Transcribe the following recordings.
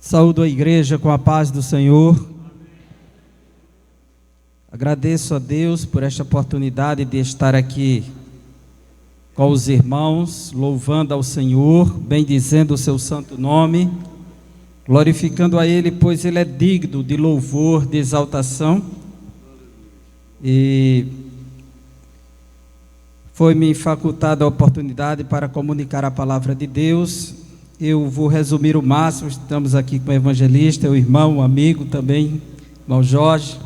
Saúdo a igreja com a paz do Senhor. Agradeço a Deus por esta oportunidade de estar aqui com os irmãos, louvando ao Senhor, bendizendo o seu santo nome, glorificando a Ele, pois Ele é digno de louvor, de exaltação. E foi-me facultada a oportunidade para comunicar a palavra de Deus. Eu vou resumir o máximo. Estamos aqui com o evangelista, o irmão, o amigo também, irmão Jorge,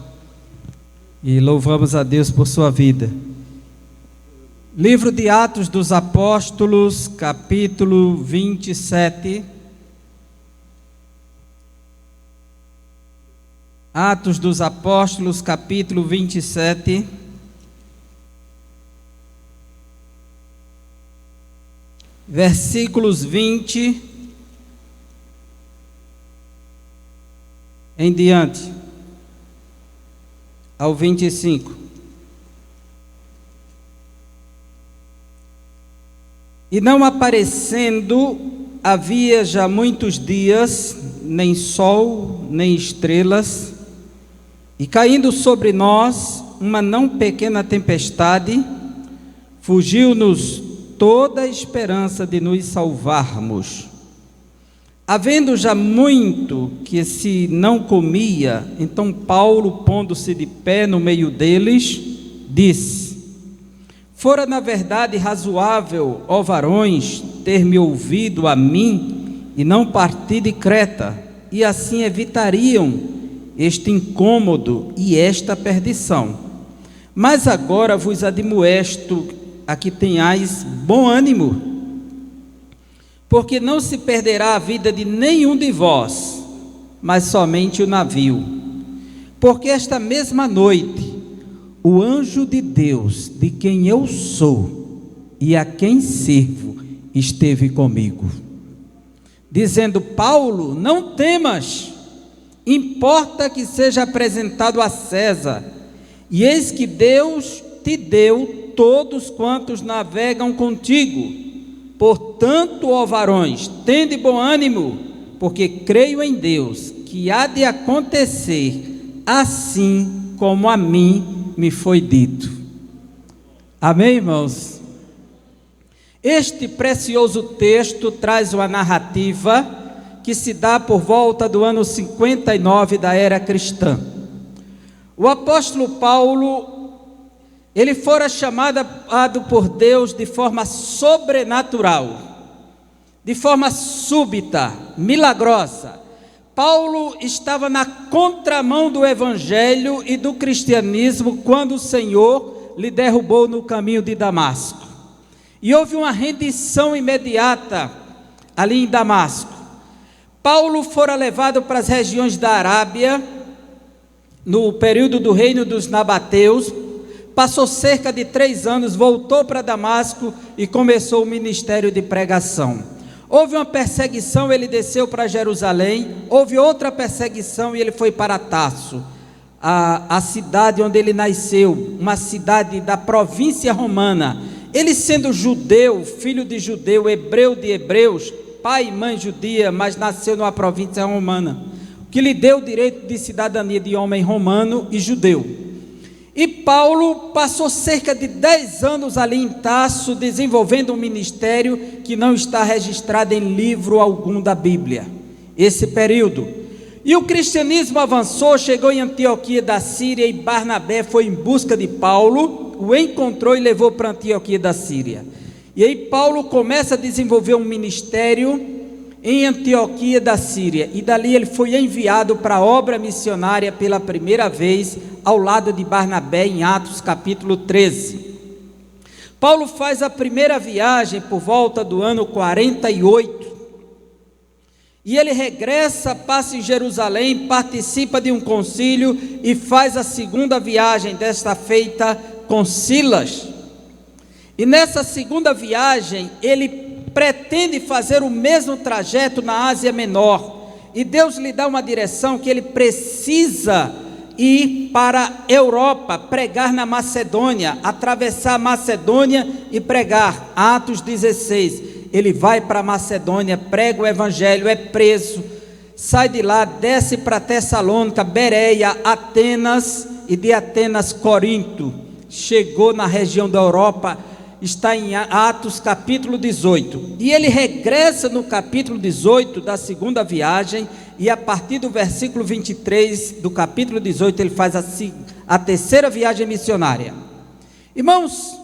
e louvamos a Deus por sua vida. Livro de Atos dos Apóstolos, capítulo 27. Atos dos Apóstolos, capítulo 27. Versículos 20 em diante, ao 25. E não aparecendo havia já muitos dias, nem sol, nem estrelas, e caindo sobre nós uma não pequena tempestade, fugiu-nos toda a esperança de nos salvarmos. Havendo já muito que se não comia, então Paulo, pondo-se de pé no meio deles, disse: fora na verdade razoável, ó varões, ter-me ouvido a mim e não partir de Creta, e assim evitariam este incômodo e esta perdição. Mas agora vos admoesto a que tenhais bom ânimo, porque não se perderá a vida de nenhum de vós, mas somente o navio. Porque esta mesma noite, o anjo de Deus, de quem eu sou e a quem sirvo, esteve comigo, dizendo: Paulo, não temas, importa que seja apresentado a César, e eis que Deus te deu todos quantos navegam contigo. Portanto, ó varões, tende bom ânimo, porque creio em Deus, que há de acontecer assim como a mim me foi dito. Amém, irmãos? Este precioso texto traz uma narrativa que se dá por volta do ano 59 da era cristã. O apóstolo Paulo, ele fora chamado por Deus de forma sobrenatural, de forma súbita, milagrosa. Paulo estava na contramão do evangelho e do cristianismo quando o Senhor lhe derrubou no caminho de Damasco. E houve uma rendição imediata ali em Damasco. Paulo fora levado para as regiões da Arábia, no período do reino dos nabateus. Passou cerca de 3 anos, voltou para Damasco e começou o ministério de pregação. Houve uma perseguição, ele desceu para Jerusalém. Houve outra perseguição e ele foi para Tarso, a cidade onde ele nasceu, uma cidade da província romana. Ele, sendo judeu, filho de judeu, hebreu de hebreus, pai e mãe judia, mas nasceu numa província romana, o que lhe deu o direito de cidadania de homem romano e judeu. E Paulo passou cerca de 10 anos ali em Tarso, desenvolvendo um ministério que não está registrado em livro algum da Bíblia, esse período. E o cristianismo avançou, chegou em Antioquia da Síria, e Barnabé foi em busca de Paulo, o encontrou e levou para Antioquia da Síria. E aí Paulo começa a desenvolver um ministério em Antioquia da Síria, e dali ele foi enviado para a obra missionária pela primeira vez, ao lado de Barnabé, em Atos capítulo 13. Paulo faz a primeira viagem por volta do ano 48, e ele regressa, passa em Jerusalém, participa de um concílio e faz a segunda viagem, desta feita com Silas. E nessa segunda viagem ele pretende fazer o mesmo trajeto na Ásia Menor, e Deus lhe dá uma direção que ele precisa ir para a Europa, pregar na Macedônia, atravessar a Macedônia e pregar. Atos 16, ele vai para a Macedônia, prega o evangelho, é preso, sai de lá, desce para Tessalônica, Bereia, Atenas, e de Atenas, Corinto. Chegou na região da Europa, está em Atos capítulo 18. E ele regressa no capítulo 18 da segunda viagem, e a partir do versículo 23 do capítulo 18, ele faz a terceira viagem missionária. Irmãos,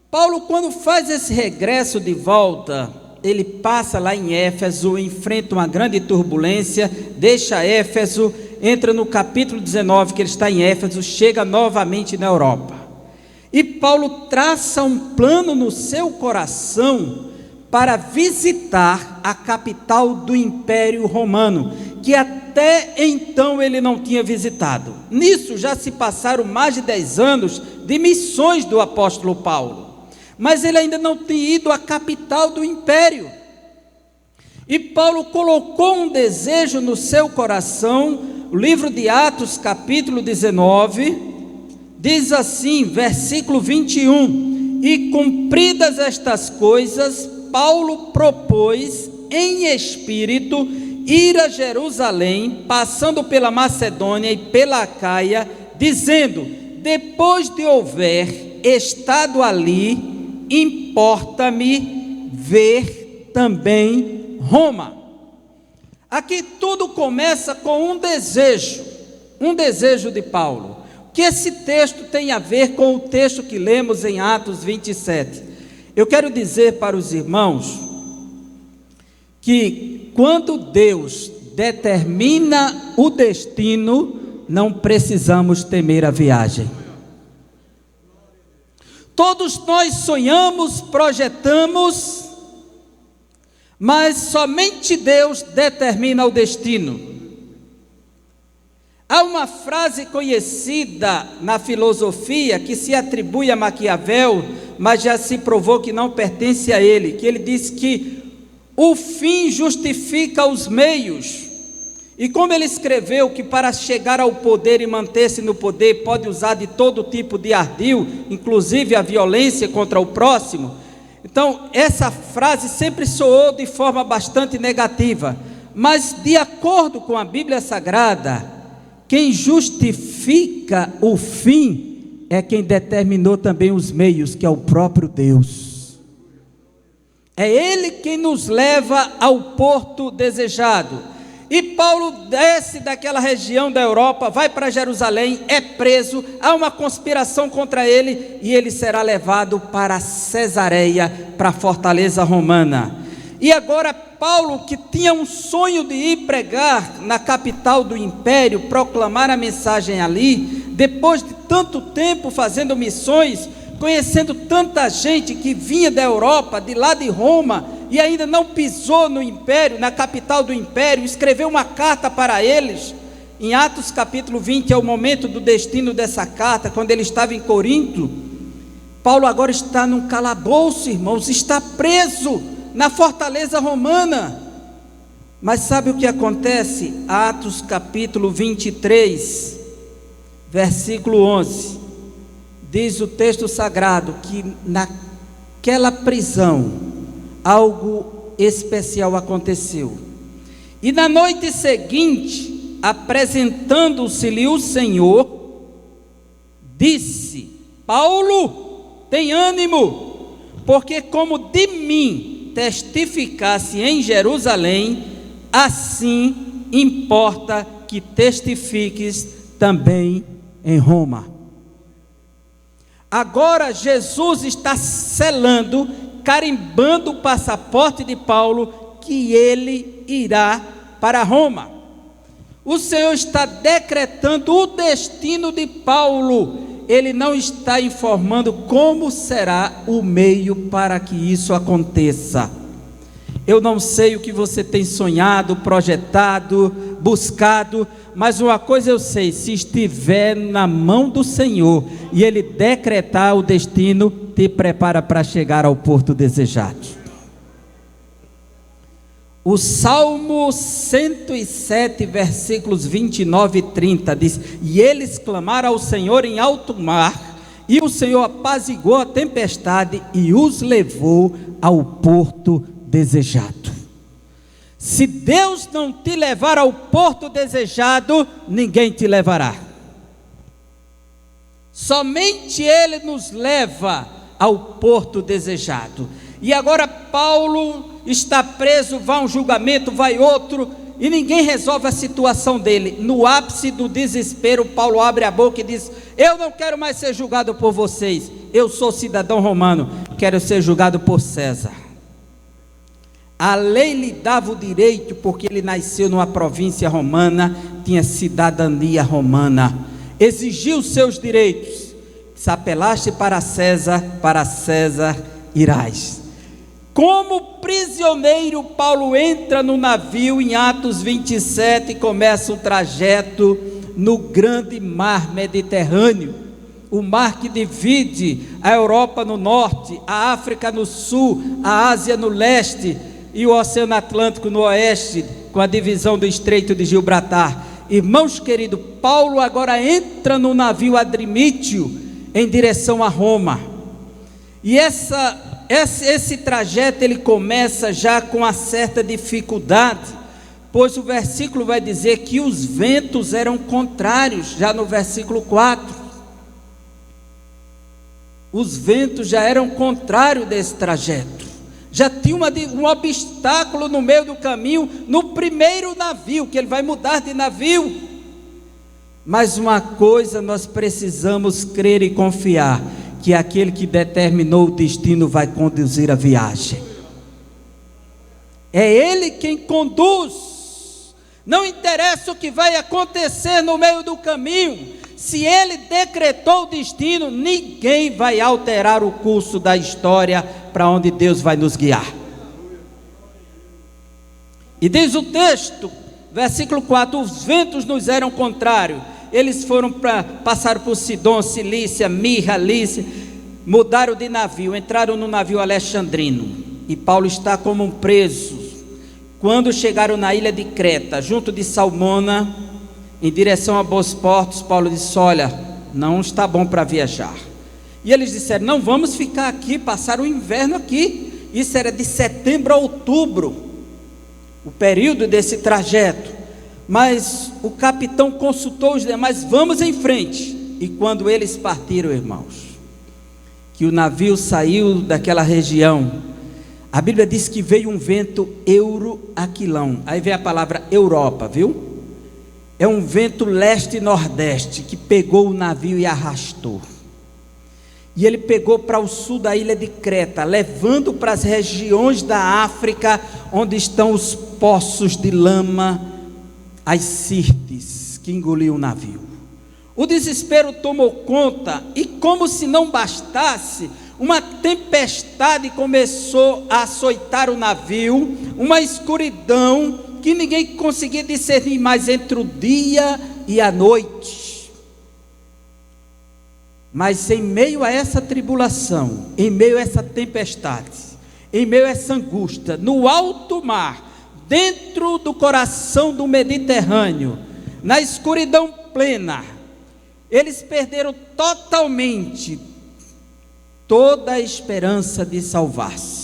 Paulo, quando faz esse regresso de volta, ele passa lá em Éfeso, enfrenta uma grande turbulência, deixa Éfeso, entra no capítulo 19, que ele está em Éfeso, chega novamente na Europa. E Paulo traça um plano no seu coração para visitar a capital do Império Romano, que até então ele não tinha visitado. Nisso já se passaram mais de 10 anos de missões do apóstolo Paulo, mas ele ainda não tinha ido à capital do império. E Paulo colocou um desejo no seu coração. O livro de Atos capítulo 19 diz assim, versículo 21: e cumpridas estas coisas, Paulo propôs em espírito ir a Jerusalém, passando pela Macedônia e pela Acaia, dizendo: depois de houver estado ali, importa-me ver também Roma. Aqui tudo começa com um desejo de Paulo. O que esse texto tem a ver com o texto que lemos em Atos 27? Eu quero dizer para os irmãos que quando Deus determina o destino, não precisamos temer a viagem. Todos nós sonhamos, projetamos, mas somente Deus determina o destino. Há uma frase conhecida na filosofia que se atribui a Maquiavel, mas já se provou que não pertence a ele, que ele diz que o fim justifica os meios. E como ele escreveu que para chegar ao poder e manter-se no poder pode usar de todo tipo de ardil, inclusive a violência contra o próximo, então essa frase sempre soou de forma bastante negativa. Mas de acordo com a Bíblia Sagrada, quem justifica o fim é quem determinou também os meios, que é o próprio Deus. É Ele quem nos leva ao porto desejado. E Paulo desce daquela região da Europa, vai para Jerusalém, é preso, há uma conspiração contra ele, e ele será levado para Cesareia, para a fortaleza romana. E agora Paulo, que tinha um sonho de ir pregar na capital do império, proclamar a mensagem ali, depois de tanto tempo fazendo missões, conhecendo tanta gente que vinha da Europa, de lá de Roma, e ainda não pisou no império, na capital do império, escreveu uma carta para eles. Em Atos capítulo 20 é o momento do destino dessa carta, quando ele estava em Corinto. Paulo agora está num calabouço, irmãos, está preso na fortaleza romana. Mas sabe o que acontece? Atos capítulo 23, versículo 11, diz o texto sagrado que naquela prisão algo especial aconteceu. E na noite seguinte, apresentando-se-lhe o Senhor, disse: Paulo, tem ânimo, porque como de mim testificasse em Jerusalém, assim importa que testifiques também em Roma. Agora Jesus está selando, carimbando o passaporte de Paulo, que ele irá para Roma. O Senhor está decretando o destino de Paulo. Ele não está informando como será o meio para que isso aconteça. Eu não sei o que você tem sonhado, projetado, buscado, mas uma coisa eu sei: se estiver na mão do Senhor e Ele decretar o destino, te prepara para chegar ao porto desejado. O Salmo 107, versículos 29 e 30 diz: e eles clamaram ao Senhor em alto mar, e o Senhor apaziguou a tempestade e os levou ao porto desejado. Se Deus não te levar ao porto desejado, ninguém te levará. Somente Ele nos leva ao porto desejado. E agora Paulo está preso, vai um julgamento, vai outro, e ninguém resolve a situação dele. No ápice do desespero, Paulo abre a boca e diz: eu não quero mais ser julgado por vocês, eu sou cidadão romano, quero ser julgado por César. A lei lhe dava o direito, porque ele nasceu numa província romana, tinha cidadania romana, exigiu seus direitos. Se apelaste para César irás. Como prisioneiro, Paulo entra no navio em Atos 27 e começa o trajeto no grande mar Mediterrâneo, o mar que divide a Europa no norte, a África no sul, a Ásia no leste e o Oceano Atlântico no oeste, com a divisão do Estreito de Gibraltar. Irmãos queridos, Paulo agora entra no navio Adrimítio em direção a Roma, e esse trajeto ele começa já com uma certa dificuldade, pois o versículo vai dizer que os ventos eram contrários. Já no versículo 4, os ventos já eram contrários desse trajeto, já tinha um obstáculo no meio do caminho, no primeiro navio, que ele vai mudar de navio. Mas uma coisa nós precisamos crer e confiar, que aquele que determinou o destino vai conduzir a viagem. É Ele quem conduz. Não interessa o que vai acontecer no meio do caminho, se Ele decretou o destino, ninguém vai alterar o curso da história para onde Deus vai nos guiar. E diz o texto, versículo 4: os ventos nos eram contrários. Eles passaram por Sidom, Cilícia, Mirra, Lícia, mudaram de navio, entraram no navio alexandrino, e Paulo está como um preso. Quando chegaram na ilha de Creta, junto de Salmona, em direção a Bons Portos, Paulo disse: olha, não está bom para viajar. E eles disseram: não vamos ficar aqui, passar o inverno aqui. Isso era de setembro a outubro, o período desse trajeto. Mas o capitão consultou os demais: vamos em frente. E quando eles partiram, irmãos, que o navio saiu daquela região, a Bíblia diz que veio um vento euroaquilão. Aí vem a palavra Europa, viu? É um vento leste e nordeste que pegou o navio e arrastou. E ele pegou para o sul da ilha de Creta, levando para as regiões da África, onde estão os poços de lama, as sirtes que engoliam o navio. O desespero tomou conta, e como se não bastasse, uma tempestade começou a açoitar o navio, uma escuridão que ninguém conseguia discernir mais entre o dia e a noite. Mas em meio a essa tribulação, em meio a essa tempestade, em meio a essa angústia, no alto mar, dentro do coração do Mediterrâneo, na escuridão plena, eles perderam totalmente toda a esperança de salvar-se.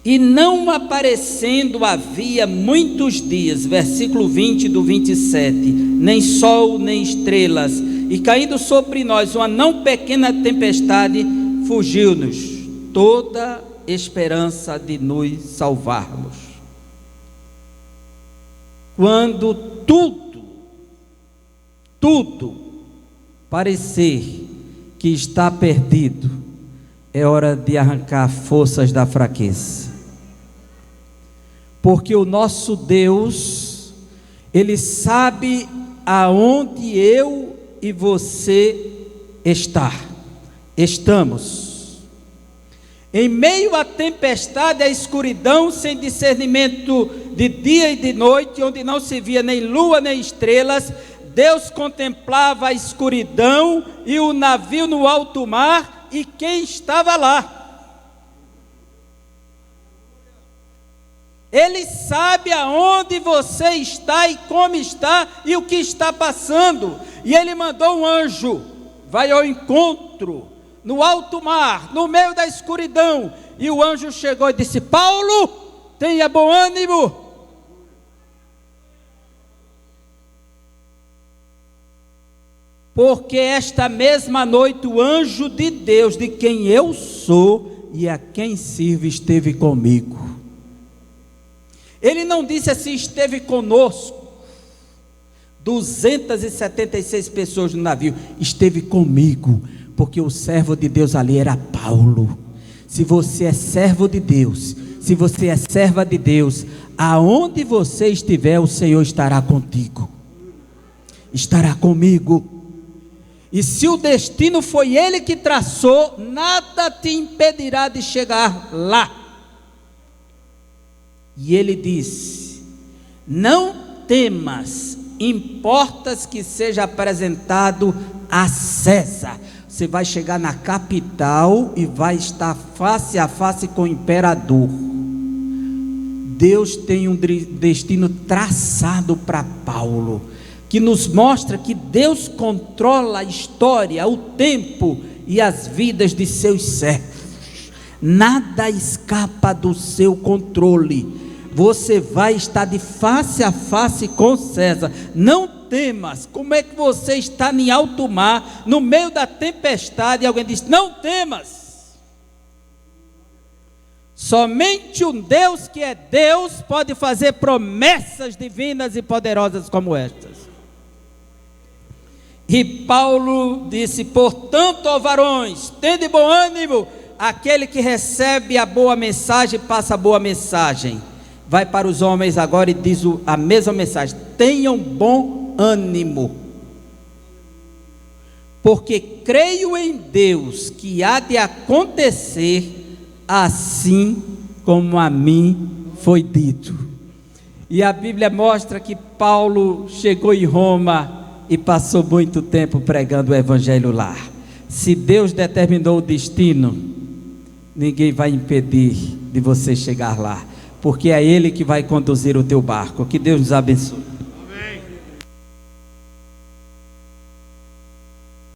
E não aparecendo havia muitos dias, versículo 20 do 27, nem sol nem estrelas, e caindo sobre nós uma não pequena tempestade, fugiu-nos toda esperança de nos salvarmos. Quando tudo parecer que está perdido, é hora de arrancar forças da fraqueza, porque o nosso Deus, Ele sabe aonde eu e você estamos. Em meio à tempestade, à escuridão, sem discernimento de dia e de noite, onde não se via nem lua nem estrelas, Deus contemplava a escuridão e o navio no alto mar, e quem estava lá? Ele sabe aonde você está e como está e o que está passando, e Ele mandou um anjo, vai ao encontro, no alto mar, no meio da escuridão, e o anjo chegou e disse: Paulo, tenha bom ânimo. Porque esta mesma noite o anjo de Deus, de quem eu sou e a quem sirvo, esteve comigo. Ele não disse assim, esteve conosco. 276 pessoas no navio, esteve comigo, porque o servo de Deus ali era Paulo. Se você é servo de Deus, se você é serva de Deus, aonde você estiver, o Senhor estará contigo, estará comigo. E se o destino foi Ele que traçou, nada te impedirá de chegar lá. E Ele disse: não temas, importas que seja apresentado a César. Você vai chegar na capital e vai estar face a face com o imperador. Deus tem um destino traçado para Paulo, que nos mostra que Deus controla a história, o tempo e as vidas de seus servos. Nada escapa do seu controle. Você vai estar de face a face com César. Não temas. Como é que você está em alto mar, no meio da tempestade, e alguém diz: não temas. Somente um Deus que é Deus pode fazer promessas divinas e poderosas como estas. E Paulo disse: portanto, ó varões, tende bom ânimo. Aquele que recebe a boa mensagem, passa a boa mensagem. Vai para os homens agora e diz a mesma mensagem: tenham bom ânimo, porque creio em Deus que há de acontecer assim como a mim foi dito. E a Bíblia mostra que Paulo chegou em Roma e passou muito tempo pregando o evangelho lá. Se Deus determinou o destino, ninguém vai impedir de você chegar lá, porque é Ele que vai conduzir o teu barco. Que Deus nos abençoe.